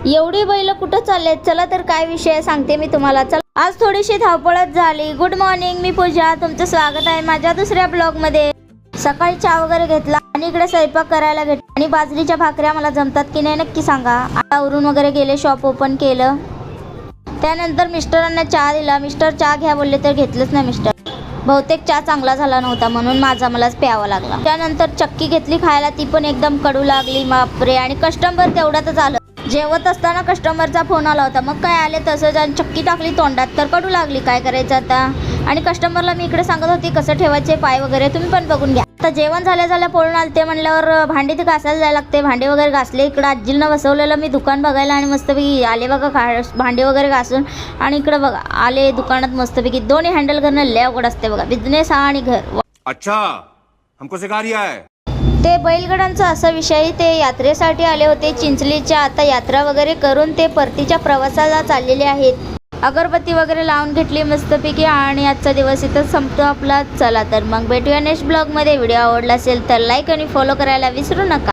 एवढी बैल कुठं चाललेत? चला तर काय विषय सांगते मी तुम्हाला. चला, आज थोडीशी धावपळच झाली. गुड मॉर्निंग, मी पूजा. तुमचं स्वागत आहे माझ्या दुसऱ्या ब्लॉगमध्ये. सकाळी चहा वगैरे घेतला आणि इकडे स्वयंपाक करायला घेतला. आणि बाजरीच्या भाकऱ्या मला जमतात की नाही नक्की सांगा. आवरून वगैरे गेले, शॉप ओपन केलं. त्यानंतर मिस्टरांना चहा दिला. मिस्टर चहा घ्या बोलले तर घेतलंच नाही मिस्टर. बहुतेक चहा चांगला झाला नव्हता म्हणून माझा मलाच प्यावा लागला. त्यानंतर चक्की घेतली खायला, ती पण एकदम कडू लागली बापरे. आणि कस्टमर तेवढ्यातच आलं. जेवत असताना कस्टमरचा फोन आला होता. मग काय आले तसंच आणि चक्की टाकली तोंडात तर कडू लागली. काय करायचं आता. आणि कस्टमरला मी इकडे सांगत होती कसं ठेवायचे पाय वगैरे, तुम्ही पण बघून घ्या. आता जेवण झाल्या पळून आलते म्हणल्यावर भांडी तर घासायला जायला लागते. भांडी वगैरे घासले. इकडं आजीनं बसवलेलं मी दुकान बघायला आणि मस्तपैकी आले बघा भांडी वगैरे घासून. आणि इकडं बघा आले दुकानात मस्तपैकी. दोन्ही हँडल करणं लय अवघड असते बघा, बिझनेस आणि घर. अच्छा हमको सिखा रिया है. ते बैलगाड्यांचा असा विषय, ते यात्रेसाठी आले होते चिंचलीच्या. आता यात्रा वगैरे करून ते परतीच्या प्रवासाला चाललेले आहेत. अगरबत्ती वगैरे लावून घेतली मस्तपैकी. आणि आजचा दिवस इथं संपतो आपला. चला तर मग भेटूया नेक्स्ट ब्लॉगमध्ये. व्हिडिओ आवडला असेल तर लाईक आणि फॉलो करायला विसरू नका.